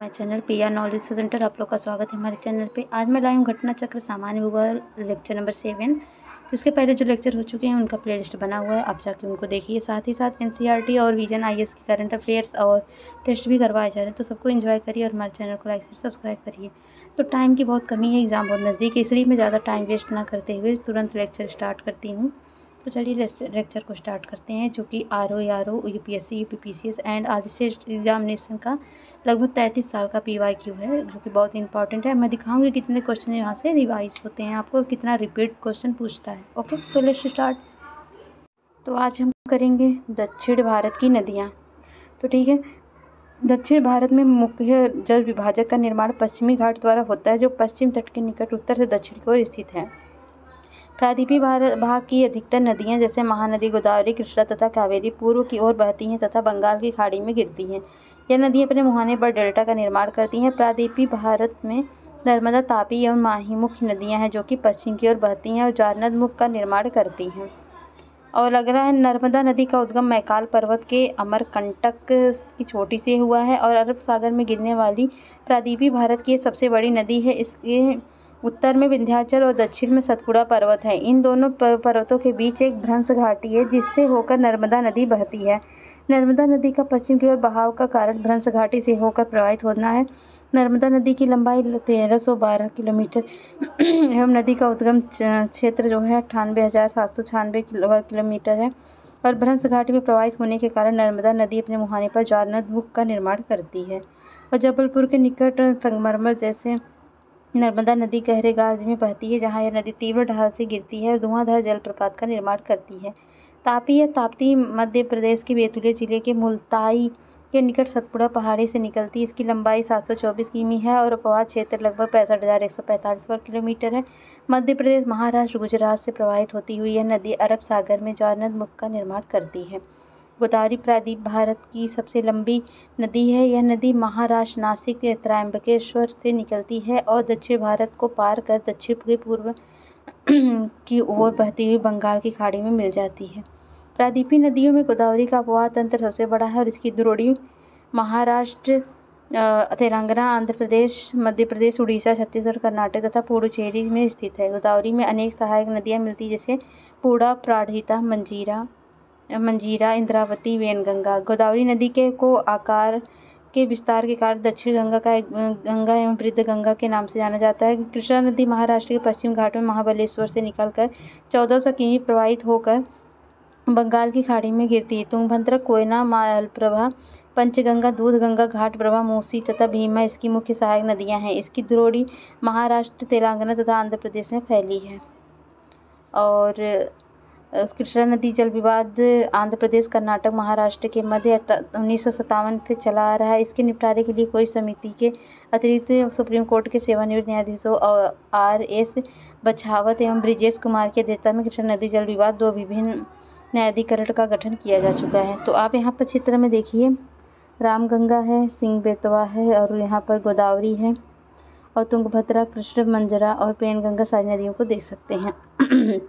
My channel PR knowledge centre. आप लोग का स्वागत है हमारे चैनल पे। आज मैं लाई हूँ घटना चक्र सामान्य भूगोल लेक्चर नंबर 7। उसके पहले जो लेक्चर हो चुके हैं उनका प्लेलिस्ट बना हुआ है, आप जाके उनको देखिए। साथ ही साथ एनसीईआरटी और विजन आईएएस की करंट अफेयर्स और टेस्ट भी करवाए जा रहे हैं, तो सबको एंजॉय करिए और हमारे चैनल को लाइक से सब्सक्राइब करिए। तो टाइम की बहुत कमी है, एग्ज़ाम बहुत नज़दीक है, इसलिए मैं ज़्यादा टाइम वेस्ट ना करते हुए तुरंत लेक्चर स्टार्ट करती हूँ। तो चलिए लेक्चर को स्टार्ट करते हैं, जो कि RO UPSC UPPCS and RC examination का लगभग 33 साल का पीवाईक्यू है, जो कि बहुत इंपॉर्टेंट है। मैं दिखाऊंगी कितने क्वेश्चन यहाँ से रिवाइज होते हैं आपको, कितना रिपीट क्वेश्चन पूछता है। ओके, तो लेट्स स्टार्ट। तो आज हम करेंगे दक्षिण भारत की नदियाँ। तो ठीक है, दक्षिण भारत में मुख्य जल विभाजक का निर्माण पश्चिमी घाट द्वारा होता है, जो पश्चिम तट के निकट उत्तर से दक्षिण की ओर स्थित है। प्रायद्वीपीय भाग की अधिकतर नदियां जैसे महानदी, गोदावरी, कृष्णा तथा कावेरी पूर्व की ओर बहती हैं तथा बंगाल की खाड़ी में गिरती हैं। यह नदियां अपने मुहाने पर डेल्टा का निर्माण करती हैं। प्रायद्वीपीय भारत में नर्मदा, तापी एवं माही मुख्य नदियां हैं, जो कि पश्चिम की ओर बहती हैं और जारनद मुख का निर्माण करती हैं। और अगला है, नर्मदा नदी का उद्गम मैकाल पर्वत के अमरकंटक की चोटी से हुआ है और अरब सागर में गिरने वाली प्रायद्वीपीय भारत की सबसे बड़ी नदी है। इसके उत्तर में विंध्याचल और दक्षिण में सतपुड़ा पर्वत है। इन दोनों पर्वतों के बीच एक भ्रंश घाटी है, जिससे होकर नर्मदा नदी बहती है। नर्मदा नदी का पश्चिम की ओर बहाव का कारण भ्रंश घाटी से होकर प्रवाहित होना है। नर्मदा नदी की लंबाई 1312 किलोमीटर एवं नदी का उद्गम क्षेत्र जो है 98,796 वर्ग किलोमीटर है और भ्रंश घाटी में प्रवाहित होने के कारण नर्मदा नदी अपने मुहाने पर जारनद मुख का निर्माण करती है। और जबलपुर के निकट संगमरमर जैसे नर्मदा नदी गहरे गाज में बहती है, जहाँ यह नदी तीव्र ढाल से गिरती है और धुआंधार जलप्रपात का निर्माण करती है। तापी या ताप्ती मध्य प्रदेश के बैतूल जिले के मुल्ताई के निकट सतपुड़ा पहाड़ी से निकलती है। इसकी लंबाई 724 किमी है और अपवाह क्षेत्र लगभग 65,145 वर्ग किलोमीटर है। मध्य प्रदेश, महाराष्ट्र, गुजरात से प्रवाहित होती हुई यह नदी अरब सागर में जारनद मुख का निर्माण करती है। गोदावरी प्रायद्वीप भारत की सबसे लंबी नदी है। यह नदी महाराष्ट्र, नासिक, त्रयंबकेश्वर से निकलती है और दक्षिण भारत को पार कर दक्षिण के पूर्व की ओर बहती हुई बंगाल की खाड़ी में मिल जाती है। प्रायद्वीपीय नदियों में गोदावरी का अपवाह तंत्र सबसे बड़ा है और इसकी द्रोणी महाराष्ट्र, तेलंगाना, आंध्र प्रदेश, मध्य प्रदेश, उड़ीसा, छत्तीसगढ़, कर्नाटक तथा पुडुचेरी में स्थित है। गोदावरी में अनेक सहायक नदियाँ मिलती हैं, जैसे पूर्णा, प्राणहिता, मंजीरा, इंद्रावती, वैनगंगा। गोदावरी नदी के को आकार के विस्तार के कारण दक्षिण गंगा एवं वृद्ध गंगा के नाम से जाना जाता है। कृष्णा नदी महाराष्ट्र के पश्चिम घाट में महाबलेश्वर से निकलकर 1400 किमी प्रवाहित होकर बंगाल की खाड़ी में गिरती है। तुंगभद्रा, कोयना, मालप्रभा, पंचगंगा, दूधगंगा, घाटप्रभा, मूसी तथा भीमा इसकी मुख्य सहायक नदियां हैं। इसकी द्रोणी महाराष्ट्र, तेलंगाना तथा आंध्र प्रदेश में फैली है। और कृष्णा नदी जल विवाद आंध्र प्रदेश, कर्नाटक, महाराष्ट्र के मध्य 1957 से चला आ रहा है। इसके निपटारे के लिए कोई समिति के अतिरिक्त सुप्रीम कोर्ट के सेवानिवृत्त न्यायाधीशों आर.एस. बछावत एवं ब्रिजेश कुमार की अध्यक्षता में कृष्णा नदी जल विवाद 2 विभिन्न न्यायाधिकरण का गठन किया जा चुका है। तो आप यहाँ पर चित्र में देखिए, रामगंगा है, सिंह बेतवा है और यहाँ पर गोदावरी है और तुंगभद्रा, कृष्ण, मंजरा और पेनगंगा सारी नदियों को देख सकते हैं।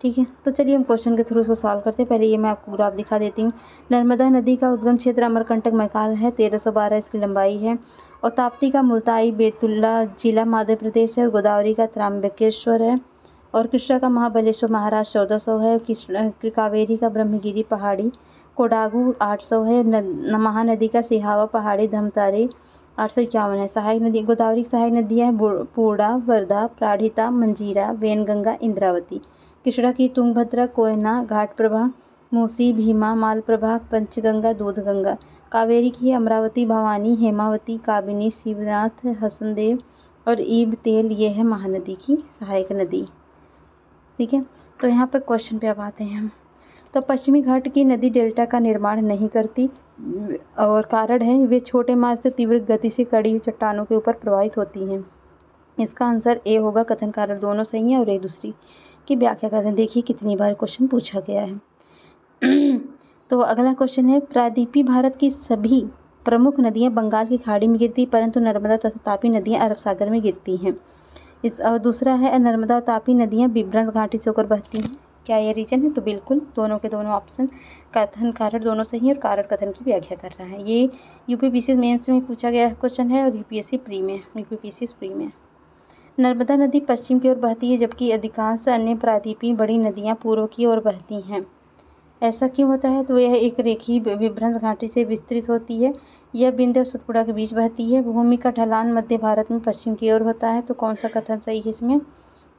ठीक है, तो चलिए हम क्वेश्चन के थ्रू इसको सॉल्व करते हैं। पहले ये मैं आपको ग्राफ दिखा देती हूँ। नर्मदा नदी का उद्गम क्षेत्र अमरकंटक मैकाल है, 1312 इसकी लंबाई है। और ताप्ती का मुल्ताई बेतुल्ला जिला मध्य प्रदेश है और गोदावरी का त्रयंबकेश्वर है और कृष्णा का महाबलेश्वर महाराष्ट्र 1400 है। कावेरी का ब्रह्मगिरी पहाड़ी कोडागू 800 है। महानदी का सिहावा पहाड़ी धमतारी 851 है। सहायक नदी गोदावरी की सहायक नदियाँ हैं पूर्णा, वर्धा, प्राणहिता, मंजीरा, वैनगंगा, इंद्रावती। कृष्णा की तुंगभद्रा, कोयना, घाटप्रभा, मूसी, भीमा, मालप्रभा, पंचगंगा, दूधगंगा। कावेरी की अमरावती, भवानी, हेमावती, काबिनी, शिवनाथ, हसनदेव और ईब तेल, ये है महानदी की सहायक नदी। ठीक है, तो यहाँ पर क्वेश्चन पे अब आते हैं हम। तो पश्चिमी घाट की नदी डेल्टा का निर्माण नहीं करती और कारण है वे छोटे मार्ग से तीव्र गति से कड़ी चट्टानों के ऊपर प्रवाहित होती हैं। इसका आंसर ए होगा। कथन कारण दोनों सही है और एक दूसरी की व्याख्या करते हैं। देखिए कितनी बार क्वेश्चन पूछा गया है। तो अगला क्वेश्चन है, प्रायद्वीपीय भारत की सभी प्रमुख नदियां बंगाल की खाड़ी में गिरती, परंतु नर्मदा तथा तापी नदियां अरब सागर में गिरती हैं। और दूसरा है, नर्मदा और तापी नदियां विभ्रंश घाटी से होकर बहती हैं। क्या ये रीजन है? तो बिल्कुल दोनों के दोनों ऑप्शन, कथन कारण दोनों सही है और कारण कथन की व्याख्या कर रहा है। ये यूपीपीसी मेंस में पूछा गया क्वेश्चन है और यूपीपीसी प्री में। नर्मदा नदी पश्चिम की ओर बहती है जबकि अधिकांश अन्य प्रायद्वीपीय बड़ी नदियाँ पूर्व की ओर बहती हैं। ऐसा क्यों होता है? तो यह एक रेखीय विभ्रंश घाटी से विस्तृत होती है। यह विंध्य और सतपुड़ा के बीच बहती है। भूमि का ढलान मध्य भारत में पश्चिम की ओर होता है। तो कौन सा कथन सही है इसमें?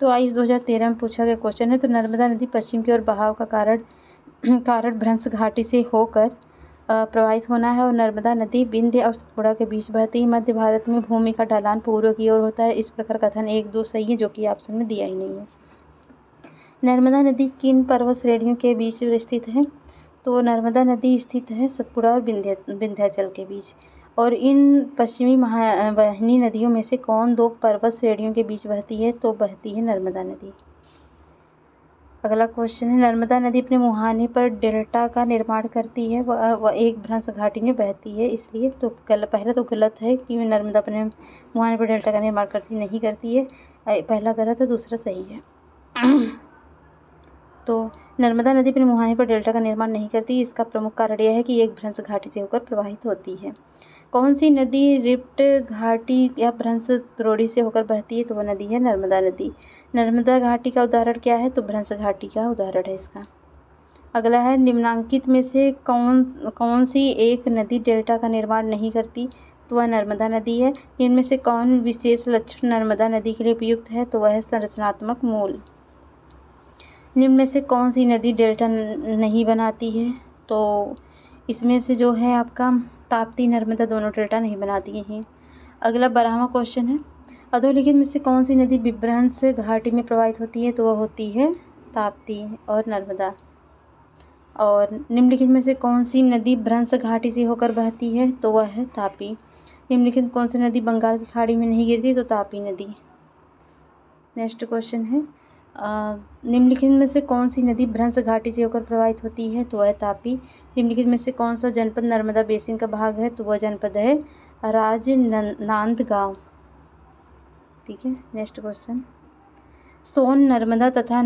तो आइस 2013 में पूछा गया क्वेश्चन है। तो नर्मदा नदी पश्चिम की ओर बहाव का कारण भ्रंश घाटी से होकर प्रवाहित होना है और नर्मदा नदी विंध्य और सतपुड़ा के बीच बहती है। मध्य भारत में भूमि का ढलान पूर्व की ओर होता है। इस प्रकार कथन 1, 2 सही है, जो कि ऑप्शन में दिया ही नहीं है। नर्मदा नदी किन पर्वत श्रेणियों के बीच स्थित है? तो नर्मदा नदी स्थित है सतपुड़ा और विंध्याचल के बीच। और इन पश्चिमी वाहिनी नदियों में से कौन 2 पर्वत श्रेणियों के बीच बहती है? तो बहती है नर्मदा नदी। अगला क्वेश्चन है, नर्मदा नदी अपने मुहाने पर डेल्टा का निर्माण करती है, वह एक भ्रंश घाटी में बहती है, इसलिए तो पहला तो गलत है कि नर्मदा अपने मुहाने पर डेल्टा का निर्माण नहीं करती है। पहला गलत है, दूसरा सही है। तो नर्मदा नदी अपने मुहाने पर डेल्टा का निर्माण नहीं करती। इसका प्रमुख कारण यह है कि एक भ्रंश घाटी से होकर प्रवाहित होती है। कौन सी नदी रिफ्ट घाटी या भ्रंश द्रोणी से होकर बहती है? तो वह नदी है नर्मदा नदी। नर्मदा घाटी का उदाहरण क्या है? तो भ्रंश घाटी का उदाहरण है इसका। अगला है, निम्नांकित में से कौन सी एक नदी डेल्टा का निर्माण नहीं करती? तो वह नर्मदा नदी है। इनमें से कौन विशेष लक्षण नर्मदा नदी के लिए उपयुक्त है? तो वह है संरचनात्मक मूल। निम्न में से कौन सी नदी डेल्टा नहीं बनाती है? तो इसमें से जो है आपका ताप्ती, नर्मदा दोनों डेल्टा नहीं बनाती हैं। अगला 12वां क्वेश्चन है, अधोलिखित में से कौन सी नदी विभ्रंश घाटी में प्रवाहित होती है? तो वह होती है ताप्ती और नर्मदा। और निम्नलिखित में से कौन सी नदी भ्रंश घाटी से होकर बहती है? तो वह है तापी। निम्नलिखित कौन सी नदी बंगाल की खाड़ी में नहीं गिरती? तो तापी नदी। नेक्स्ट क्वेश्चन है, निम्नलिखित में से कौन सी नदी भ्रंश घाटी से होकर प्रवाहित होती है? तो वह तापी। निम्नलिखित में से कौन सा जनपद नर्मदा बेसिन का भाग है? तो वह जनपद है राजनांदगांव। ठीक है, नेक्स्ट क्वेश्चन, सोन नर्मदा तथा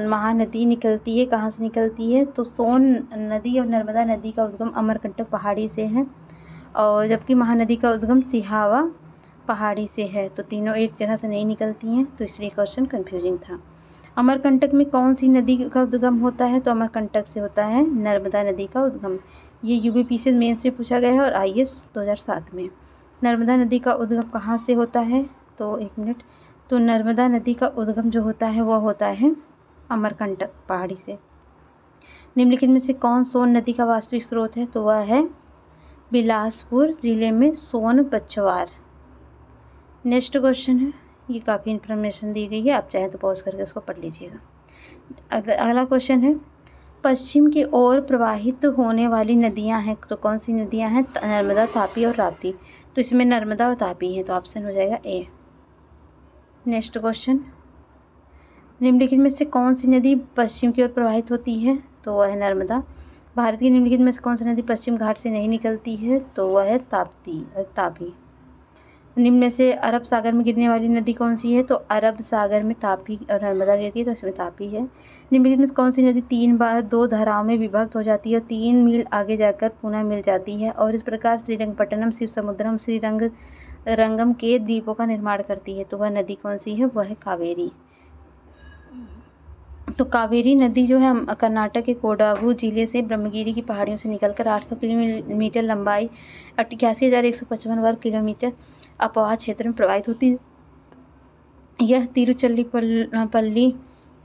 महानदी निकलती है, कहाँ से निकलती है? तो सोन नदी और नर्मदा नदी का उद्गम अमरकंटक पहाड़ी से है और जबकि महानदी का उद्गम सिहावा पहाड़ी से है। तो तीनों एक जगह से नहीं निकलती हैं, तो इसलिए क्वेश्चन कंफ्यूजिंग था। अमरकंटक में कौन सी नदी का उद्गम होता है? तो अमरकंटक से होता है नर्मदा नदी का उद्गम। ये यूपीपीसी मेंस में पूछा गया है और आईएएस 2007 में। नर्मदा नदी का उद्गम कहाँ से होता है? तो एक मिनट, तो नर्मदा नदी का उद्गम जो होता है वह होता है अमरकंटक पहाड़ी से। निम्नलिखित में से कौन सोन नदी का वास्तविक स्रोत है? तो वह है बिलासपुर जिले में सोन बछवार। नेक्स्ट क्वेश्चन है, ये काफ़ी इन्फॉर्मेशन दी गई है, आप चाहे तो पॉज करके उसको पढ़ लीजिएगा। अगला क्वेश्चन है, पश्चिम की ओर प्रवाहित होने वाली नदियां हैं, तो कौन सी नदियां हैं? नर्मदा, तापी और राप्ती। तो इसमें नर्मदा और तापी है, तो ऑप्शन हो जाएगा ए। नेक्स्ट क्वेश्चन, निम्नलिखित में से कौन सी नदी पश्चिम की ओर प्रवाहित होती है? तो वह है नर्मदा। भारत की निम्नलिखित में से कौन सी नदी पश्चिम घाट से नहीं निकलती है? तो वह है तापी। निम्न में से अरब सागर में गिरने वाली नदी कौन सी है? तो अरब सागर में तापी और नर्मदा गिरती है, तो इसमें तापी है। निम्नलिखित में कौन सी नदी 3 बार 2 धाराओं में विभक्त हो जाती है और 3 मील आगे जाकर पुनः मिल जाती है और इस प्रकार श्रीरंगपट्टनम, शिवसमुद्रम, श्रीरंगम के द्वीपों का निर्माण करती है? तो वह नदी कौन सी है? वह है कावेरी। तो कावेरी नदी जो है कर्नाटक के कोडागु जिले से ब्रह्मगिरी की पहाड़ियों से निकलकर 800 किलोमीटर लंबाई 88,155 वर्ग किलोमीटर अपवाह क्षेत्र में प्रवाहित होती है। यह तिरुचिरापल्ली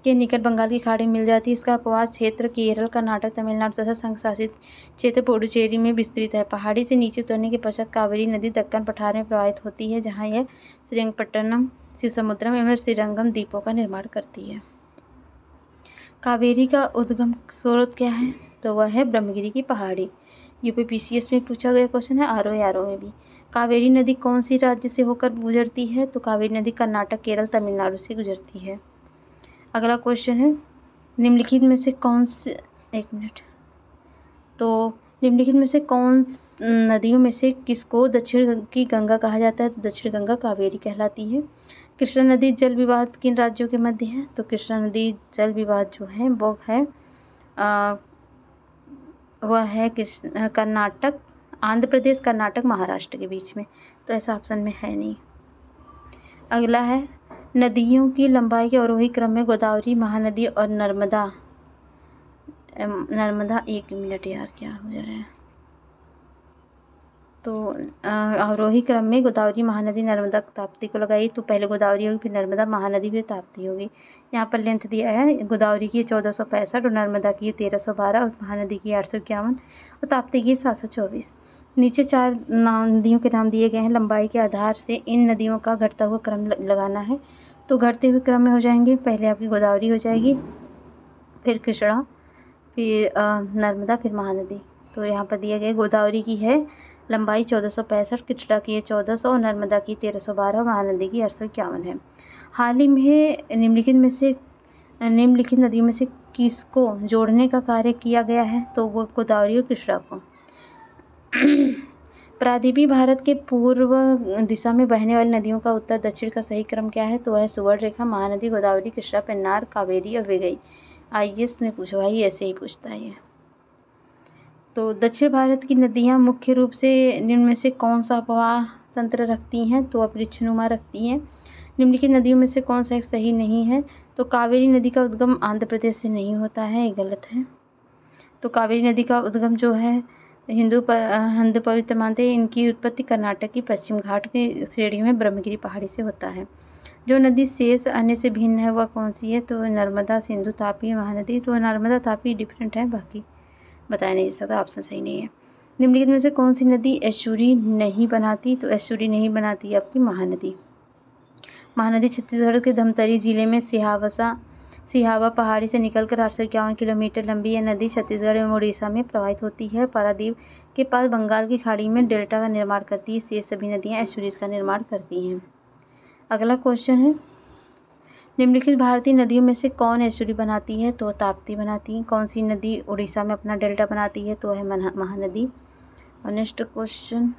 के निकट बंगाल की खाड़ी में मिल जाती है। इसका अपवाह क्षेत्र केरल, कर्नाटक, तमिलनाडु तथा संघ शासित क्षेत्र पुडुचेरी में विस्तृत है। पहाड़ी से नीचे उतरने के पश्चात कावेरी नदी दक्कन पठार में प्रवाहित होती है, जहाँ यह श्रीरंगपट्टनम, शिवसमुद्रम एवं श्रीरंगम द्वीपों का निर्माण करती है। कावेरी का उद्गम स्रोत क्या है? तो वह है ब्रह्मगिरी की पहाड़ी। यूपीपीसीएस में पूछा गया क्वेश्चन है, आरओ में भी। कावेरी नदी कौन सी राज्य से होकर गुजरती है? तो कावेरी नदी कर्नाटक, केरल, तमिलनाडु से गुजरती है। अगला क्वेश्चन है, निम्नलिखित में से कौन से, एक मिनट, तो निम्नलिखित में से कौन नदियों में से किसको दक्षिण की गंगा कहा जाता है? तो दक्षिण गंगा कावेरी कहलाती है। कृष्णा नदी जल विवाद किन राज्यों के मध्य है? तो कृष्णा नदी जल विवाद जो है वह है कर्नाटक, आंध्र प्रदेश, कर्नाटक, महाराष्ट्र के बीच में। तो ऐसा ऑप्शन में है नहीं। अगला है नदियों की लंबाई के अवरोही क्रम में गोदावरी, महानदी और नर्मदा। एक मिनट यार, क्या हो जा रहा है? तो अवरोही क्रम में गोदावरी, महानदी, नर्मदा, ताप्ती को लगाइए तो पहले गोदावरी होगी, फिर नर्मदा, महानदी, फिर ताप्ती होगी। यहाँ पर लेंथ दिया है, गोदावरी की 1465 और नर्मदा की 1312 और महानदी की 851 और ताप्ती की 724। नीचे 4 नदियों के नाम दिए गए हैं। लंबाई के आधार से इन नदियों का घटता हुआ क्रम लगाना है। तो घटते हुए क्रम में हो जाएंगे, पहले आपकी गोदावरी हो जाएगी, फिर कृष्णा, फिर नर्मदा, फिर महानदी। तो यहाँ पर दिया गया गोदावरी की है लंबाई 1465, कृष्णा की है 1400 और नर्मदा की 1312, महानदी की 851 है। हाल ही में निम्नलिखित नदियों में से किसको जोड़ने का कार्य किया गया है? तो वो गोदावरी और कृष्णा को। प्रायद्वीपीय भारत के पूर्व दिशा में बहने वाली नदियों का उत्तर दक्षिण का सही क्रम क्या है? तो वह सुवर्ण रेखा, महानदी, गोदावरी, कृष्णा, पेन्नार, कावेरी और वेगई। आईएएस ने पूछा भाई, ऐसे ही पूछता है ये। तो दक्षिण भारत की नदियाँ मुख्य रूप से निम्न में से कौन सा प्रवाह तंत्र रखती हैं? तो वृक्षनुमा रखती हैं। निम्नलिखित नदियों में से कौन सा एक सही नहीं है? तो कावेरी नदी का उद्गम आंध्र प्रदेश से नहीं होता है, ये गलत है। तो कावेरी नदी का उद्गम जो है हिंदू पवित्र मानते हैं। इनकी उत्पत्ति कर्नाटक की पश्चिम घाट की श्रेणी में ब्रह्मगिरी पहाड़ी से होता है। जो नदी शेष अन्य से भिन्न है वह कौन सी है? तो नर्मदा, सिंधु, तापी, महानदी। तो नर्मदा, तापी डिफरेंट है, बाकी बताया नहीं जा सकता, ऑप्शन सही नहीं है। निम्नलिखित में से कौन सी नदी एस्चुरी नहीं बनाती? तो एस्चुरी नहीं बनाती आपकी महानदी। महानदी छत्तीसगढ़ के धमतरी जिले में सिहावा पहाड़ी से निकलकर 851 किलोमीटर लंबी यह नदी छत्तीसगढ़ एवं उड़ीसा में प्रवाहित होती है। पारादीप के पास बंगाल की खाड़ी में डेल्टा का निर्माण करती है। शेष सभी नदियाँ एस्चुरीज का निर्माण करती हैं। अगला क्वेश्चन है, निम्नलिखित भारतीय नदियों में से कौन एस्चुरी बनाती है? तो ताप्ती बनाती है। कौन सी नदी उड़ीसा में अपना डेल्टा बनाती है? तो है महानदी। और नेक्स्ट क्वेश्चन,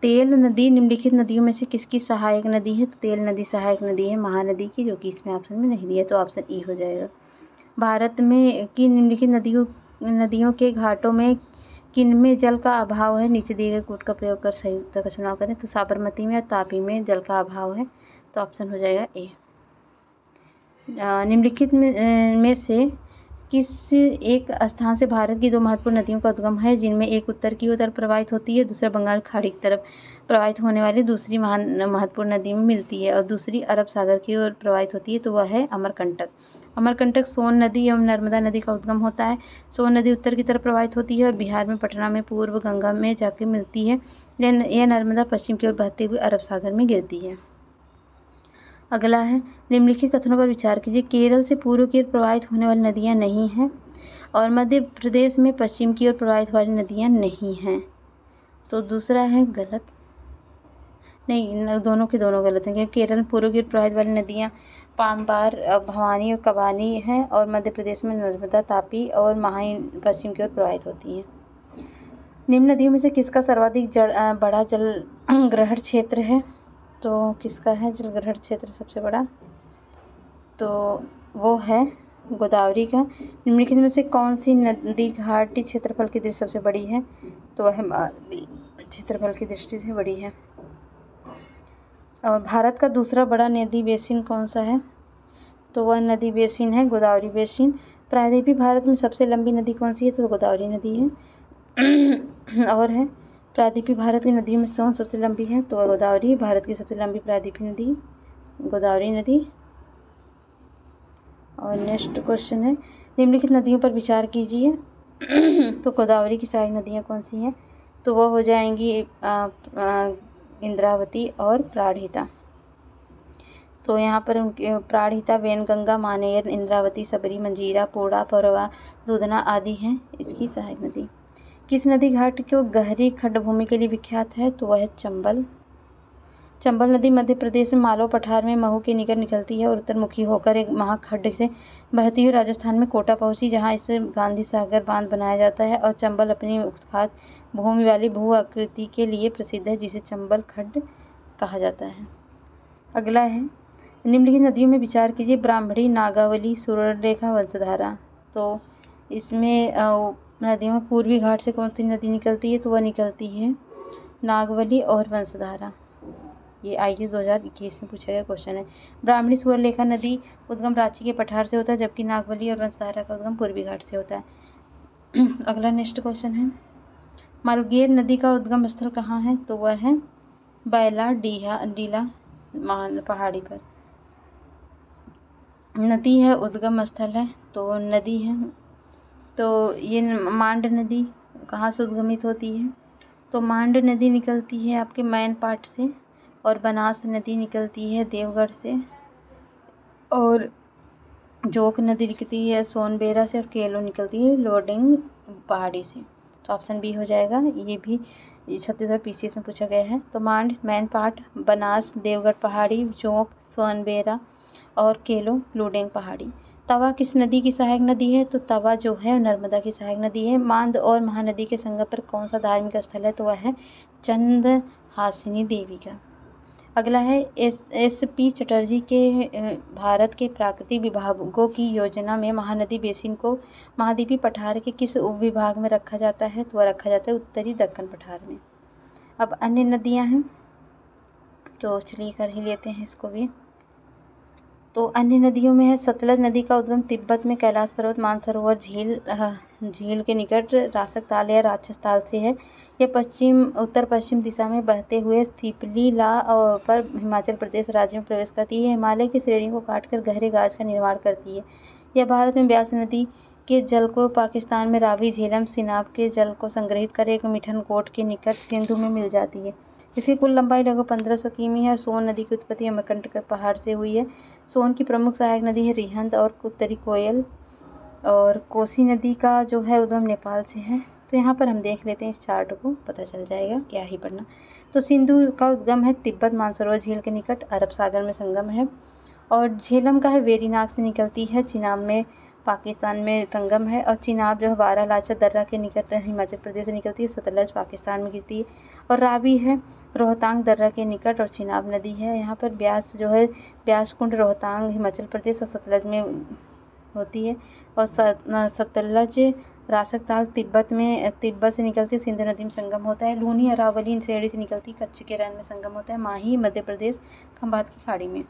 तेल नदी निम्नलिखित नदियों में से किसकी सहायक नदी है? तो तेल नदी सहायक नदी है महानदी की, जो कि इसमें ऑप्शन में नहीं दिया, तो ऑप्शन ई हो जाएगा। भारत में की निम्नलिखित नदियों के घाटों में किनमें जल का अभाव है? नीचे दिए गए कोड का प्रयोग कर सही उत्तर का चुनाव करें। तो साबरमती में और तापी में जल का अभाव है, तो ऑप्शन हो जाएगा ए। निम्नलिखित में से किस एक स्थान से भारत की 2 महत्वपूर्ण नदियों का उद्गम है, जिनमें एक उत्तर की ओर प्रवाहित होती है, दूसरा बंगाल खाड़ी की तरफ प्रवाहित होने वाली दूसरी महत्वपूर्ण नदी में मिलती है और दूसरी अरब सागर की ओर प्रवाहित होती है? तो वह है अमरकंटक। अमरकंटक सोन नदी एवं नर्मदा नदी का उद्गम होता है। सोन नदी उत्तर की तरफ प्रवाहित होती है और बिहार में पटना में पूर्व गंगा में जाकर मिलती है। यह नर्मदा पश्चिम की ओर बहते हुए अरब सागर में गिरती है। अगला है, निम्नलिखित कथनों पर विचार कीजिए। केरल से पूर्व की ओर प्रवाहित होने वाली नदियाँ नहीं हैं और मध्य प्रदेश में पश्चिम की ओर प्रवाहित वाली नदियाँ नहीं हैं। तो दूसरा है गलत, नहीं, दोनों के दोनों गलत हैं, क्योंकि केरल में पूर्व की ओर प्रवाहित वाली नदियाँ पाम्बार, भवानी और कबानी हैं और मध्य प्रदेश में नर्मदा, तापी और महाई पश्चिम की ओर प्रवाहित होती हैं। निम्न नदियों में से किसका सर्वाधिक बड़ा जल ग्रहण क्षेत्र है? तो किसका है जलग्रहण क्षेत्र सबसे बड़ा? तो वो है गोदावरी का। निम्नलिखित में से कौन सी नदी घाटी क्षेत्रफल की दृष्टि सबसे बड़ी है? तो वह महानदी क्षेत्रफल की दृष्टि से बड़ी है। और भारत का दूसरा बड़ा नदी बेसिन कौन सा है? तो वह नदी बेसिन है गोदावरी बेसिन। प्रायद्वीपीय भारत में सबसे लंबी नदी कौन सी है? तो गोदावरी नदी है। और है, प्रायद्वीपीय भारत की नदियों में कौन सबसे लंबी है? तो गोदावरी। भारत की सबसे लंबी प्रायद्वीपीय नदी गोदावरी नदी। और नेक्स्ट क्वेश्चन है, निम्नलिखित नदियों पर विचार कीजिए। तो गोदावरी की सहायक नदियाँ कौन सी हैं? तो वह हो जाएंगी इंद्रावती और प्राणहिता। तो यहाँ पर उनके प्राणहिता, वैनगंगा, मानेर, इंद्रावती, सबरी, मंजीरा, पोड़ा, परवा, दूधना आदि हैं इसकी सहायक नदी। किस नदी घाट को गहरी खड्ड भूमि के लिए विख्यात है? तो वह है चंबल। चंबल नदी मध्य प्रदेश में मालवा पठार में महू के निकट निकलती है और उत्तरमुखी होकर एक महाखड्ड से बहती हुई राजस्थान में कोटा पहुंची, जहां इससे गांधी सागर बांध बनाया जाता है। और चंबल अपनी उत्खात भूमि वाली भू आकृति के लिए प्रसिद्ध है, जिसे चंबल खड्ड कहा जाता है। अगला है, निम्नलिखित नदियों में विचार कीजिए। ब्राह्मणी, नागावली, सुवर्णरेखा, वंशधारा। तो इसमें नदियों में पूर्वी घाट से कौन सी नदी निकलती है? तो वह निकलती है नागावली और वंशधारा। ये IAS 2021 में पूछा गया क्वेश्चन है। ब्राह्मणी सुवर्णरेखा नदी उद्गम रांची के पठार से होता है, जबकि नागावली और वंशधारा का उद्गम पूर्वी घाट से होता है। अगला नेक्स्ट क्वेश्चन है, मालगेर नदी का उद्गम स्थल कहाँ है? तो वह है बैला डीला पहाड़ी पर नदी है, उद्गम स्थल है। तो नदी है, तो ये मांड नदी कहाँ से उद्गमित होती है? तो मांड नदी निकलती है आपके मैन पाट से, और बनास नदी निकलती है देवगढ़ से, और जोक नदी निकलती है सोनबेरा से, और केलो निकलती है लोडिंग पहाड़ी से। तो ऑप्शन बी हो जाएगा। ये भी छत्तीसगढ़ PCS में पूछा गया है। तो मांड, मैन पाट, बनास, देवगढ़ पहाड़ी, जोक, सोनबेरा और केलो लोडिंग पहाड़ी। तवा किस नदी की सहायक नदी है? तो तवा जो है नर्मदा की सहायक नदी है। मांद और महानदी के संगम पर कौन सा धार्मिक स्थल है? तो वह है चंद्रहासिनी देवी का। अगला है, SP चटर्जी के भारत के प्राकृतिक विभागों की योजना में महानदी बेसिन को महाद्वीपीय पठार के किस उपविभाग में रखा जाता है? तो वह रखा जाता है उत्तरी दक्कन पठार में। अब अन्य नदियां हैं, तो चलिए कर ही लेते हैं इसको भी। तो अन्य नदियों में है सतलज नदी का उद्गम तिब्बत में कैलाश पर्वत मानसरोवर झील के निकट रासक ताल या राक्षस ताल से है। यह उत्तर पश्चिम दिशा में बहते हुए थिपलीला पर हिमाचल प्रदेश राज्य में प्रवेश करती है। हिमालय की श्रेणियों को काटकर गहरे गाज का निर्माण करती है। यह भारत में ब्यास नदी के जल को, पाकिस्तान में रावी, झेलम, सिनाब के जल को संग्रहित कर एक मिठनकोट के निकट सिंधु में मिल जाती है। इसकी कुल लंबाई लगभग 1500 किमी है। और सोन नदी की उत्पत्ति अमरकंटक पहाड़ से हुई है। सोन की प्रमुख सहायक नदी है रिहंद और उत्तरी कोयल, और कोसी नदी का जो है उद्गम नेपाल से है। तो यहाँ पर हम देख लेते हैं, इस चार्ट को पता चल जाएगा, क्या ही पढ़ना। तो सिंधु का उद्गम है तिब्बत मानसरोवर झील के निकट, अरब सागर में संगम है। और झेलम का है वेरीनाग से निकलती है, चिनाब में पाकिस्तान में संगम है। और चिनाब जो है बारालाचा दर्रा के निकट हिमाचल प्रदेश से निकलती है, सतलज पाकिस्तान में गिरती है। और रावी है रोहतांग दर्रा के निकट, और चिनाब नदी है यहाँ पर। ब्यास जो है ब्यास कुंड रोहतांग हिमाचल प्रदेश और सतलज में होती है। और सतलज रासक ताल तिब्बत से निकलती है, सिंधु नदी में संगम होता है। लूनी अरावली श्रेणी से निकलती, कच्छ के रण में संगम होता है। माही मध्य प्रदेश खंभात की खाड़ी में।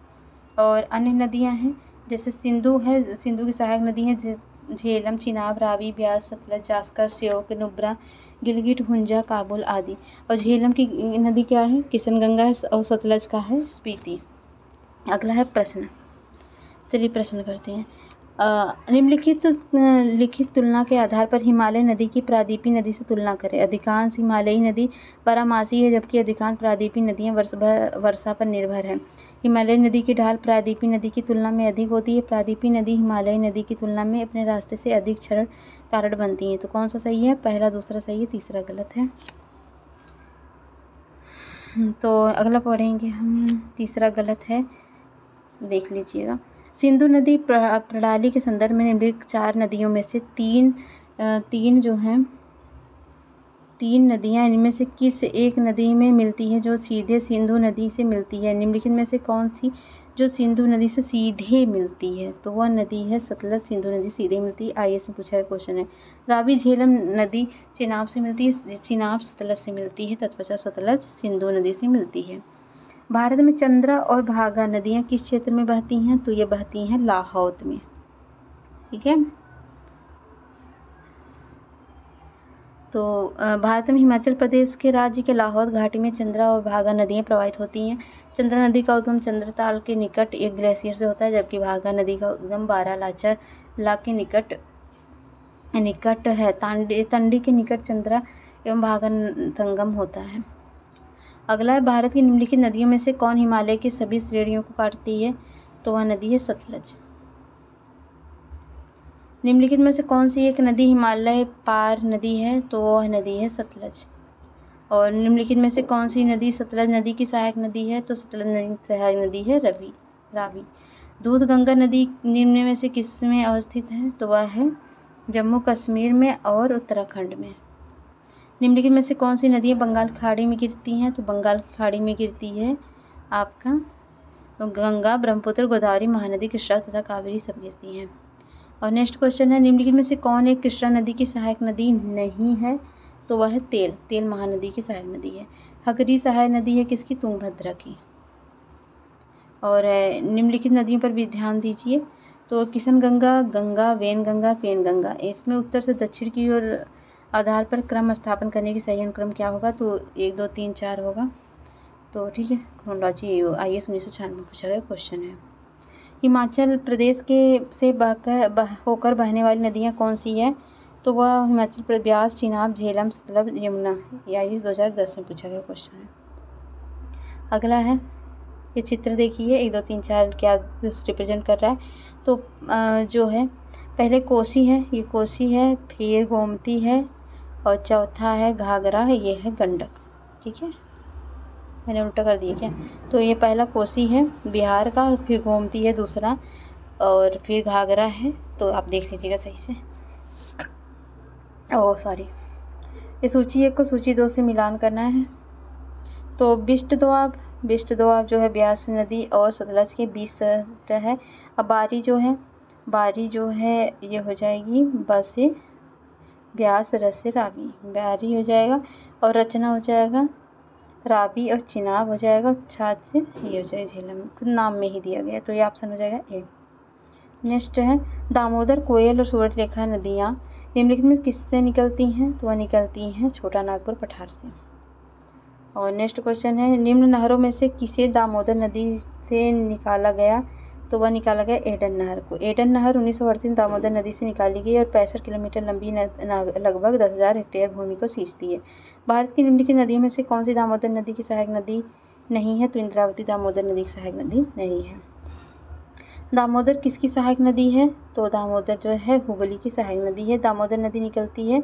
और अन्य नदियाँ हैं, जैसे सिंधु है, सिंधु की सहायक नदी है झेलम, चिनाब, रावी, ब्यास, सतलज, जास्कर, श्योक, नुब्रा, गिलगित, हुंजा, काबुल आदि। और झेलम की नदी क्या है? किशनगंगा है। और सतलज का है स्पीति। अगला है प्रश्न, चलिए प्रश्न करते हैं। निम्नलिखित लिखित तुलना के आधार पर हिमालय नदी की प्रायद्वीपीय नदी से तुलना करें। अधिकांश हिमालयी नदी बारहमासी है, जबकि अधिकांश प्रायद्वीपीय नदियाँ वर्षा पर निर्भर है। हिमालय नदी की ढाल प्रायद्वीपीय नदी की तुलना में अधिक होती है। प्रायद्वीपीय नदी हिमालयी नदी की तुलना में अपने रास्ते से अधिक क्षरण कारण बनती है। तो कौन सा सही है? पहला, दूसरा सही है, तीसरा गलत है। तो अगला पढ़ेंगे हम, तीसरा गलत है, देख लीजिएगा। सिंधु नदी प्रणाली के संदर्भ में निम्नलिखित 4 नदियों में से तीन नदियाँ इनमें से किस एक नदी में मिलती है जो सीधे सिंधु नदी से मिलती है? निम्नलिखित में से कौन सी जो सिंधु नदी से सीधे मिलती है? तो वह नदी है सतलज। सिंधु नदी सीधे मिलती है, IAS में पूछा गया क्वेश्चन है। रावी झेलम नदी चिनाब से मिलती है, चिनाब सतलज से मिलती है, तत्पश्चात सतलज सिंधु नदी से मिलती है। भारत में चंद्रा और भागा नदियाँ किस क्षेत्र में बहती हैं? तो ये बहती हैं लाहौद में। ठीक है। तो भारत में हिमाचल प्रदेश के राज्य के लाहौद घाटी में चंद्रा और भागा नदियाँ प्रवाहित होती हैं। चंद्रा नदी का उद्गम चंद्रताल के निकट एक ग्लेशियर से होता है, जबकि भागा नदी का उद्गम बारालाचा के निकट है। तंडी के निकट चंद्रा एवं भागा संगम होता है। अगला है, भारत की निम्नलिखित नदियों में से कौन हिमालय की सभी श्रेणियों को काटती है? तो वह नदी है सतलज। निम्नलिखित में से कौन सी एक नदी हिमालय पार नदी है? तो वह नदी है सतलज। और निम्नलिखित में से कौन सी नदी सतलज नदी की सहायक नदी है? तो सतलज नदी की सहायक नदी है रावी। दूध गंगा नदी निम्न में से किस में अवस्थित है? तो वह है जम्मू कश्मीर में और उत्तराखंड में। निम्नलिखित में से कौन सी नदियाँ बंगाल की खाड़ी में गिरती हैं? तो बंगाल की खाड़ी में गिरती है आपका तो गंगा, ब्रह्मपुत्र, गोदावरी, महानदी, कृष्णा तथा कावेरी सब गिरती हैं। और नेक्स्ट क्वेश्चन है, निम्नलिखित में से कौन एक कृष्णा नदी की सहायक नदी नहीं है? तो वह है तेल महानदी की सहायक नदी है। हगरी सहायक नदी है किसकी? तुंगभद्रा की। और निम्नलिखित नदियों पर भी ध्यान दीजिए। तो किशन गंगा, गंगा, वेन गंगा, पेन गंगा, इसमें उत्तर से दक्षिण की ओर आधार पर क्रम स्थापन करने की सही अनुक्रम क्या होगा? तो 1 2 3 4 होगा। तो ठीक है, क्रोनोलॉजी IAS 1996 में पूछा गया क्वेश्चन है। हिमाचल प्रदेश के से होकर बहने वाली नदियाँ कौन सी है? तो वह हिमाचल प्रदेश ब्यास, चिनाब, झेलम, सतलज, यमुना। IAS 2010 में पूछा गया क्वेश्चन है। अगला है, ये चित्र देखिए 1 2 3 4 क्या रिप्रेजेंट कर रहा है? तो जो है पहले कोसी है, ये कोसी है, फिर गोमती है और चौथा है घाघरा, ये है गंडक। ठीक है, मैंने उल्टा कर दिया क्या? तो ये पहला कोसी है बिहार का, और फिर गोमती है दूसरा, और फिर घाघरा है। तो आप देख लीजिएगा सही से। ओह सॉरी, ये सूची 1 को सूची 2 से मिलान करना है। तो बिष्ट दोआब जो है ब्यास नदी और सतलज के बीच है। अब बारी जो है ये हो जाएगी बस से ब्यास, रस से रावी, बारी हो जाएगा, और रचना हो जाएगा रावी, और चिनाब हो जाएगा, छाछ से ये हो जाएगा झेलम। खुद नाम में ही दिया गया, तो ये ऑप्शन हो जाएगा ए। नेक्स्ट है, दामोदर, कोयल और सुवर्णरेखा नदियाँ निम्नलिखित में किससे निकलती हैं? तो वह निकलती हैं छोटा नागपुर पठार से। और नेक्स्ट क्वेश्चन है, निम्न नहरों में से किसे दामोदर नदी से निकाला गया? तो वह निकाला गया एडन नहर को। एडन नहर 1938 दामोदर नदी से निकाली गई और 65 किलोमीटर लंबी लगभग 10,000 हेक्टेयर भूमि को सींचती है। भारत की निम्नलिखित नदियों में से कौन सी दामोदर नदी की सहायक नदी नहीं है? तो इंद्रावती दामोदर नदी की सहायक नदी नहीं है। दामोदर किसकी सहायक नदी है? तो दामोदर जो है हुगली की सहायक नदी है। दामोदर नदी निकलती है,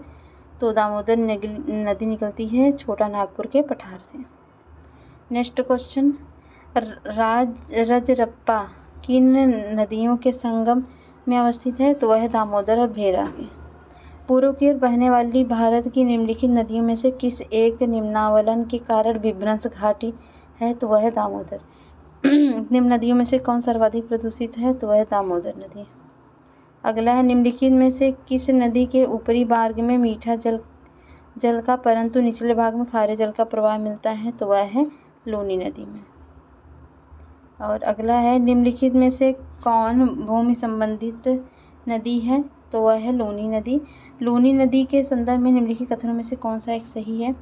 तो दामोदर नदी निकलती है छोटा नागपुर के पठार से। नेक्स्ट क्वेश्चन, रजरप्पा किन नदियों के संगम में अवस्थित है? तो वह है दामोदर और भेरावी। पूर्व की ओर बहने वाली भारत की निम्नलिखित नदियों में से किस एक निम्नावलन के कारण विभ्रंश घाटी है? तो वह है दामोदर। निम्न नदियों में से कौन सर्वाधिक प्रदूषित है? तो वह है दामोदर नदी। अगला है, निम्नलिखित में से किस नदी के ऊपरी भाग में मीठा जल का परंतु निचले भाग में खारे जल का प्रवाह मिलता है? तो वह है लूनी नदी में। और अगला है, निम्नलिखित में से कौन भूमि संबंधित नदी है? तो वह है लूनी नदी। लूनी नदी के संदर्भ में निम्नलिखित कथनों में से कौन सा एक सही है?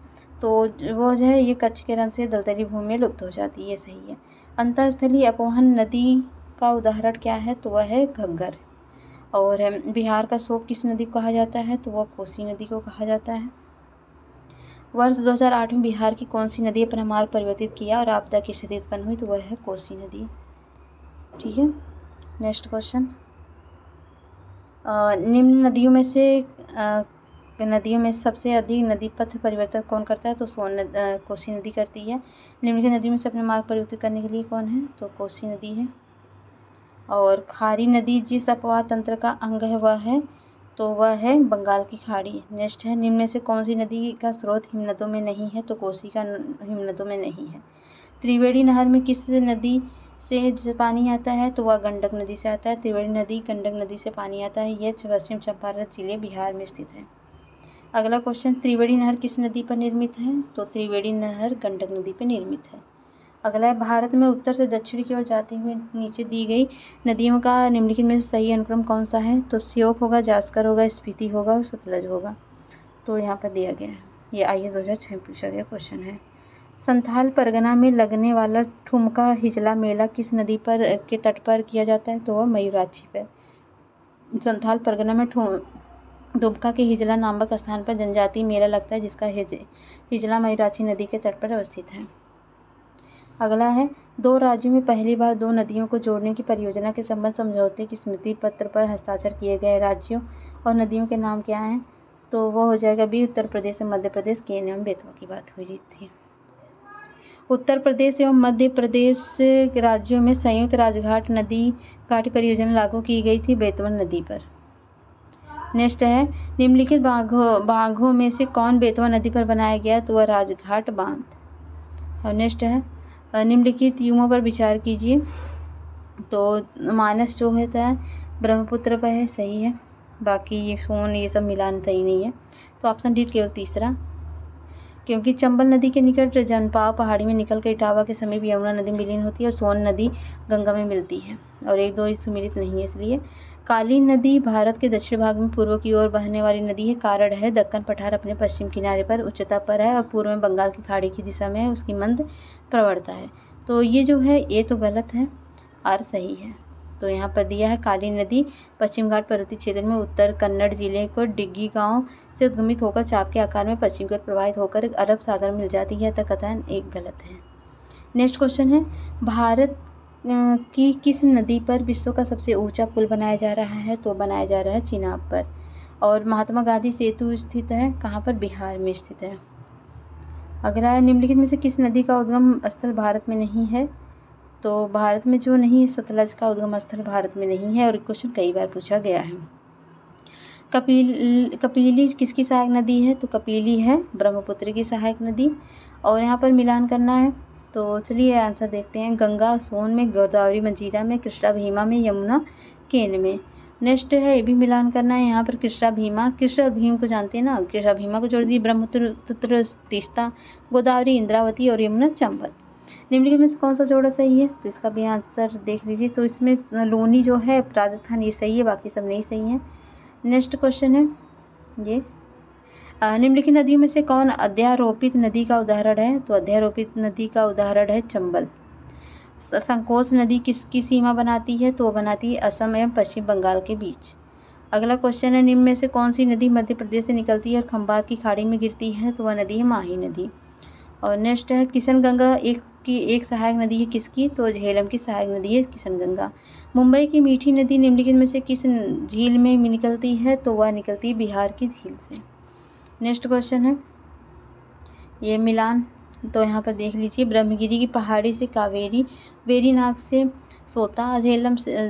तो वो जो है ये कच्छ के रन से दलदली भूमि में लुप्त हो जाती है, ये सही है। अंतरस्थलीय अपवहन नदी का उदाहरण क्या है? तो वह है घग्गर। और बिहार का शोक किस नदी को कहा जाता है? तो वह कोसी नदी को कहा जाता है। वर्ष 2008 में बिहार की कौन सी नदी अपना मार्ग परिवर्तित किया और आपदा की स्थिति उत्पन्न हुई? तो वह है कोसी नदी। ठीक है, नेक्स्ट क्वेश्चन, निम्न नदियों में सबसे अधिक नदी पथ परिवर्तन कौन करता है? तो कोसी नदी करती है। निम्नलिखित नदियों में से अपने मार्ग परिवर्तित करने के लिए कौन है? तो कोसी नदी है। और खारी नदी जिस अपवाह तंत्र का अंग है वह है? तो वह है बंगाल की खाड़ी। नेक्स्ट है, निम्न में से कौन सी नदी का स्रोत हिमनदों में नहीं है? तो कोसी का हिमनदों में नहीं है। त्रिवेणी नहर में किस नदी से पानी आता है? तो वह गंडक नदी से आता है। त्रिवेणी नदी गंडक नदी से पानी आता है। यह पश्चिम चंपारण जिले बिहार में स्थित है। अगला क्वेश्चन, त्रिवेणी नहर किस नदी पर निर्मित है? तो त्रिवेणी नहर गंडक नदी पर निर्मित है। अगला है, भारत में उत्तर से दक्षिण की ओर जाते हुए नीचे दी गई नदियों का निम्नलिखित में सही अनुक्रम कौन सा है? तो श्योक होगा, जास्कर होगा, स्पीति होगा और सतलज होगा। तो यहाँ पर दिया गया है, ये IAS 2006 पूछा गया क्वेश्चन है। संथाल परगना में लगने वाला ठुमका हिजला मेला किस नदी पर के तट पर किया जाता है? तो वह मयूराक्षी पर। संथाल परगना में दुमका के हिजला नामक स्थान पर जनजातीय मेला लगता है जिसका हिजला मयूराक्षी नदी के तट पर अवस्थित है। अगला है, दो राज्यों में पहली बार दो नदियों को जोड़ने की परियोजना के संबंध समझौते की स्मृति पत्र पर हस्ताक्षर किए गए राज्यों और नदियों के नाम क्या हैं? तो वो हो जाएगा बी, उत्तर प्रदेश और मध्य प्रदेश, केन एवं बेतवा की बात हो रही थी। उत्तर प्रदेश एवं मध्य प्रदेश राज्यों में संयुक्त राजघाट नदी घाटी परियोजना लागू की गई थी बेतवा नदी पर। नेक्स्ट है, निम्नलिखित बांधों में से कौन बेतवा नदी पर बनाया गया, तो वह राजघाट बांध। और नेक्स्ट है, निम्नलिखित युगों पर विचार कीजिए। तो मानस जो है ब्रह्मपुत्र पर है, सही है। बाकी ये सोन ये सब मिलान सही नहीं है। तो ऑप्शन डी केवल तीसरा, क्योंकि चंबल नदी के निकट जनपाव पहाड़ी में निकलकर इटावा के समीप यमुना नदी में विलीन होती है और सोन नदी गंगा में मिलती है, और एक दो सुमिलित नहीं है इसलिए। काली नदी भारत के दक्षिण भाग में पूर्व की ओर बहने वाली नदी है। कारण है, दक्कन पठार अपने पश्चिम किनारे पर उच्चता पर है और पूर्व में बंगाल की खाड़ी की दिशा में है, उसकी मंद प्रवणता है। तो ये जो है ये तो गलत है, आर सही है। तो यहाँ पर दिया है, काली नदी पश्चिम घाट पर्वतीय क्षेत्र में उत्तर कन्नड़ जिले को डिग्गी गांव से उद्गमित होकर चाप के आकार में पश्चिम की ओर प्रवाहित होकर अरब सागर में मिल जाती है। तो कथन एक गलत है। नेक्स्ट क्वेश्चन है, भारत की किस नदी पर विश्व का सबसे ऊंचा पुल बनाया जा रहा है, तो बनाया जा रहा है चिनाब पर। और महात्मा गांधी सेतु स्थित है कहाँ पर, बिहार में स्थित है। अगला है, निम्नलिखित में से किस नदी का उद्गम स्थल भारत में नहीं है, तो भारत में जो नहीं है, सतलज का उद्गम स्थल भारत में नहीं है, और क्वेश्चन कई बार पूछा गया है। कपिली किसकी सहायक नदी है, तो कपिली है ब्रह्मपुत्र की सहायक नदी। और यहाँ पर मिलान करना है, तो चलिए आंसर देखते हैं। गंगा सोन में, गोदावरी मंजीरा में, कृष्णा भीमा में, यमुना केन में। नेक्स्ट है, ये भी मिलान करना है। यहाँ पर कृष्णा भीमा, कृष्ण और भीम को जानते हैं ना, कृष्णा भीमा को जोड़ दी, ब्रह्मपुत्र तीस्ता, गोदावरी इंद्रावती और यमुना चंबल। निम्नलिखित में से कौन सा जोड़ा सही है, तो इसका भी आंसर देख लीजिए। तो इसमें लोनी जो है राजस्थान, ये सही है, बाकी सब नहीं सही है। नेक्स्ट क्वेश्चन है ये, निम्नलिखित नदियों में से कौन अध्यारोपित नदी का उदाहरण है, तो अध्यारोपित नदी का उदाहरण है चंबल। संकोच नदी किसकी सीमा बनाती है, तो बनाती है असम एवं पश्चिम बंगाल के बीच। अगला क्वेश्चन है, निम्न में से कौन सी नदी मध्य प्रदेश से निकलती है और खंबात की खाड़ी में गिरती है, तो वह नदी है माही नदी। और नेक्स्ट है, किशन गंगा एक सहायक नदी है किसकी, तो झेलम की सहायक नदी है किशन गंगा। मुंबई की मीठी नदी निम्नलिखित में से किस झील में निकलती है, तो वह निकलती है बिहार की झील से। नेक्स्ट क्वेश्चन है ये मिलान, तो यहाँ पर देख लीजिए, ब्रह्मगिरी की पहाड़ी से कावेरी, वेरीनाथ से सोता, झेलम से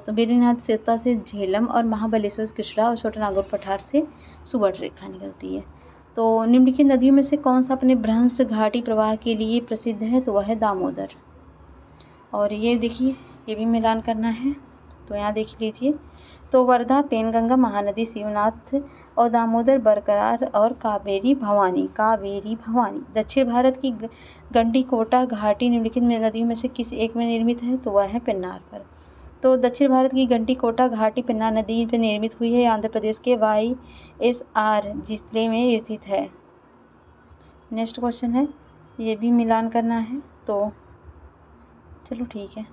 वेरीनाथ सोता से झेलम, और महाबलेश्वर कृष्णा और छोटा नागौर पठार से सुवर्ण रेखा निकलती है। तो निम्नलिखित नदियों में से कौन सा अपने भ्रंश घाटी प्रवाह के लिए प्रसिद्ध है, तो वह है दामोदर। और ये देखिए, ये भी मिलान करना है, तो यहाँ देख लीजिए। तो वर्धा पेनगंगा महानदी शिवनाथ और दामोदर बरकरार और कावेरी भवानी दक्षिण भारत की गंडीकोटा घाटी निम्नलिखित नदियों में से किस एक में निर्मित है, तो वह है पेन्नार पर। तो दक्षिण भारत की गंडीकोटा घाटी पेन्नार नदी पर निर्मित हुई है, आंध्र प्रदेश के वाईएसआर जिले में स्थित है। नेक्स्ट क्वेश्चन है, ये भी मिलान करना है, तो चलो ठीक है।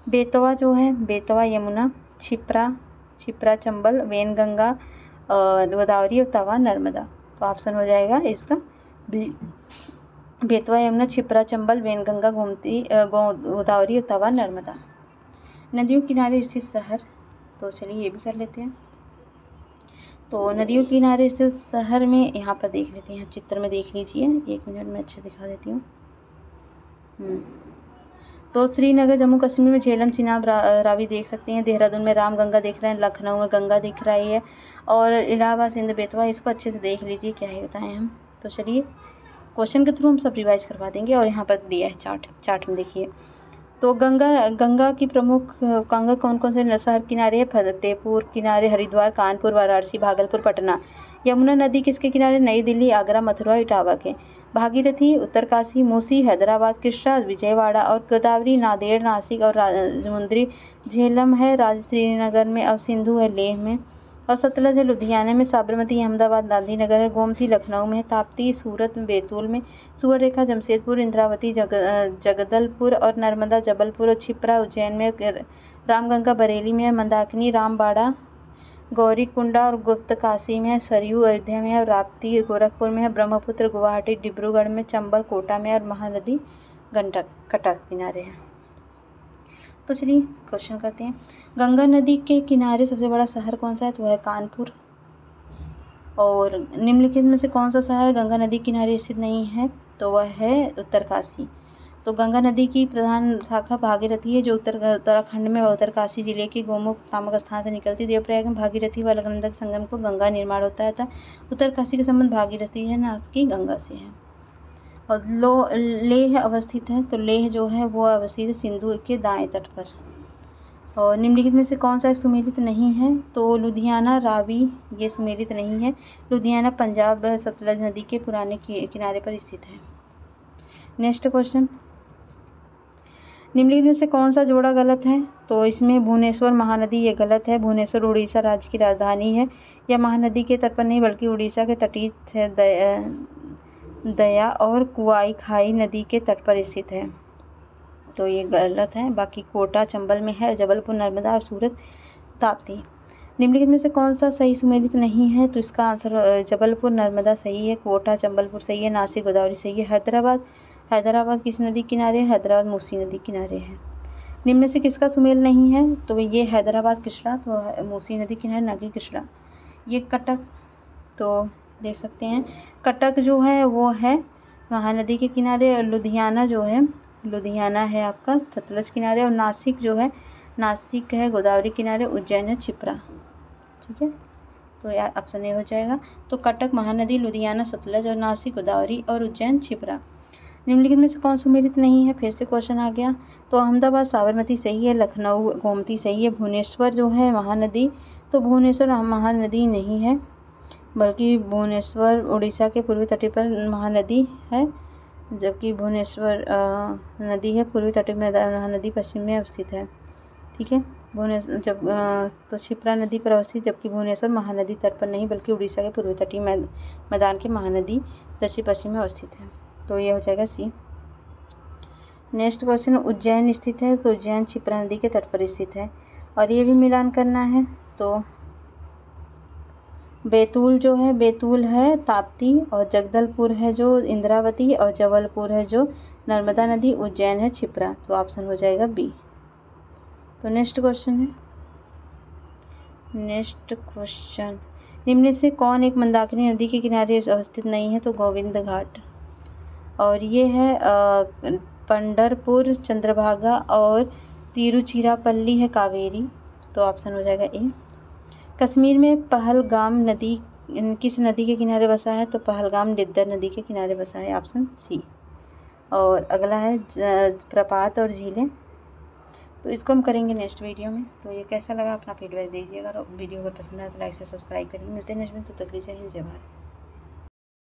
बेतवा जो है, बेतवा यमुना, छिप्रा चंबल, वेनगंगा और गोदावरी और तवा नर्मदा। तो ऑप्शन हो जाएगा इसका बेतवा यमुना, छिप्रा चंबल, वेनगंगा, गोदावरी और तवा नर्मदा। नदियों किनारे स्थित शहर, तो चलिए ये भी कर लेते हैं। तो नदियों किनारे स्थित शहर में यहाँ पर देख लेते हैं, चित्र में देख लीजिए, 1 मिनट में अच्छे दिखा देती हूँ। तो श्रीनगर जम्मू कश्मीर में झेलम चिनाब रावी देख सकते हैं, देहरादून में रामगंगा दिख रहे हैं, लखनऊ में गंगा दिख रही है, और इलाहाबाद सिंध बेतवा, इसको अच्छे से देख लीजिए क्या है बताएं हम। तो चलिए क्वेश्चन के थ्रू हम सब रिवाइज करवा देंगे। और यहाँ पर दिया है चार्ट में देखिए। तो गंगा की प्रमुख गंगा कौन कौन से शहर किनारे है, फतेहपुर किनारे, हरिद्वार, कानपुर, वाराणसी, भागलपुर, पटना। यमुना नदी किसके किनारे, नई दिल्ली, आगरा, मथुरा, इटावा के। भागीरथी उत्तरकाशी, मूसी हैदराबाद, कृष्णा विजयवाड़ा, और गोदावरी नांदेड़, नासिक और राजमुंद्री। झेलम है श्रीनगर में, और सिंधु है लेह में, और सतलज है लुधियाना में, साबरमती अहमदाबाद गांधीनगर है, गोमती लखनऊ में है, ताप्ती सूरत में, बैतूल में, सुवर्णरेखा जमशेदपुर, इंद्रावती जगदलपुर, और नर्मदा जबलपुर, और छिप्रा उज्जैन में, रामगंगा बरेली में है, मंदाकिनी रामबाड़ा गौरीकुंडा और गुप्तकाशी में है, सरयू अयोध्या में है, और राप्ती गोरखपुर में है, ब्रह्मपुत्र गुवाहाटी डिब्रूगढ़ में, चंबल कोटा में, और महानदी गंडक कटक किनारे है। तो चलिए क्वेश्चन करते हैं। गंगा नदी के किनारे सबसे बड़ा शहर कौन सा है, तो वह कानपुर। और निम्नलिखित में से कौन सा शहर गंगा नदी किनारे स्थित नहीं है? तो वह है उत्तरकाशी। तो गंगा नदी की प्रधान शाखा भागीरथी है, जो उत्तराखंड में उत्तरकाशी जिले के गोमुख नामक स्थान से निकलती। देवप्रयाग में भागीरथी व अलकनंदा संगम को गंगा निर्माण होता था। उत्तरकाशी का संबंध भागीरथी है, ना कि गंगा से है। और लेह अवस्थित है, तो लेह जो है वो अवस्थित है सिंधु के दाएं तट पर। और निम्नलिखित में से कौन सा सुमेलित नहीं है? तो लुधियाना, रावी ये सुमेलित नहीं है। लुधियाना पंजाब सतलज नदी के पुराने किनारे पर स्थित है। नेक्स्ट क्वेश्चन, निम्नलिखित में से कौन सा जोड़ा गलत है? तो इसमें भुवनेश्वर महानदी ये गलत है। भुवनेश्वर उड़ीसा राज्य की राजधानी है। यह महानदी के तट पर नहीं बल्कि उड़ीसा के तटीय दया और कुआई खाई नदी के तट पर स्थित है, तो ये गलत है। बाकी कोटा चंबल में है, जबलपुर नर्मदा और सूरत ताप्ती। निम्नलिखित में से कौन सा सही सुमेलित नहीं है? तो इसका आंसर जबलपुर नर्मदा सही है, कोटा चंबलपुर सही है, नासिक गोदावरी सही है। हैदराबाद किस नदी किनारे है? हैदराबाद मूसी नदी किनारे है। निम्न में से किसका सुमेल नहीं है? तो ये हैदराबाद कृष्णा, तो मूसी नदी किनारे, ना कि कृष्णा। ये कटक, तो देख सकते हैं कटक जो है वो है महानदी के किनारे, और लुधियाना जो है, लुधियाना है आपका सतलज किनारे, और नासिक जो है, नासिक है गोदावरी किनारे, उज्जैन है छिप्रा। ठीक है, तो यार ऑप्शन ए हो जाएगा। तो कटक महानदी, लुधियाना सतलज, और नासिक गोदावरी, और उज्जैन छिप्रा। निम्नलिखित में से कौन सुमेलित नहीं है? फिर से क्वेश्चन आ गया। तो अहमदाबाद साबरमती सही है, लखनऊ गोमती सही है, भुवनेश्वर जो है महानदी, तो भुवनेश्वर महानदी नहीं है, बल्कि भुवनेश्वर उड़ीसा के पूर्वी तट पर महानदी है, जबकि भुवनेश्वर नदी है पूर्वी तट में, महानदी पश्चिम में अवस्थित है। ठीक है, भुवनेश्वर तो क्षिप्रा नदी पर अवस्थित, जबकि भुवनेश्वर महानदी तट पर नहीं बल्कि उड़ीसा के पूर्वी तटीय मैदान के महानदी दक्षिण पश्चिम में अवस्थित है, तो यह हो जाएगा सी। नेक्स्ट क्वेश्चन, उज्जैन स्थित है, तो उज्जैन क्षिप्रा नदी के तट पर स्थित है, और ये भी मिलान करना है। तो बैतूल जो है, बैतूल है ताप्ती, और जगदलपुर है जो इंद्रावती, और जबलपुर है जो नर्मदा नदी, उज्जैन है क्षिप्रा, तो ऑप्शन हो जाएगा बी। तो नेक्स्ट क्वेश्चन है, नेक्स्ट क्वेश्चन, निम्न से कौन एक मंदाकिनी नदी के किनारे अवस्थित नहीं है? तो गोविंद घाट, और ये है पंढरपुर, चंद्रभागा, और तिरुचिरापल्ली है कावेरी, तो ऑप्शन हो जाएगा ए। कश्मीर में पहलगाम नदी किस नदी के किनारे बसा है? तो पहलगाम लिद्दर नदी के किनारे बसा है, ऑप्शन सी। और अगला है प्रपात और झीलें, तो इसको हम करेंगे नेक्स्ट वीडियो में। तो ये कैसा लगा अपना फीडबैक दीजिएगा, और वीडियो अगर पसंद आए तो लाइक से सब्सक्राइब करिए। मिलते हैं नेक्स्ट में, तो तक के लिए जय हिंद, जय भारत।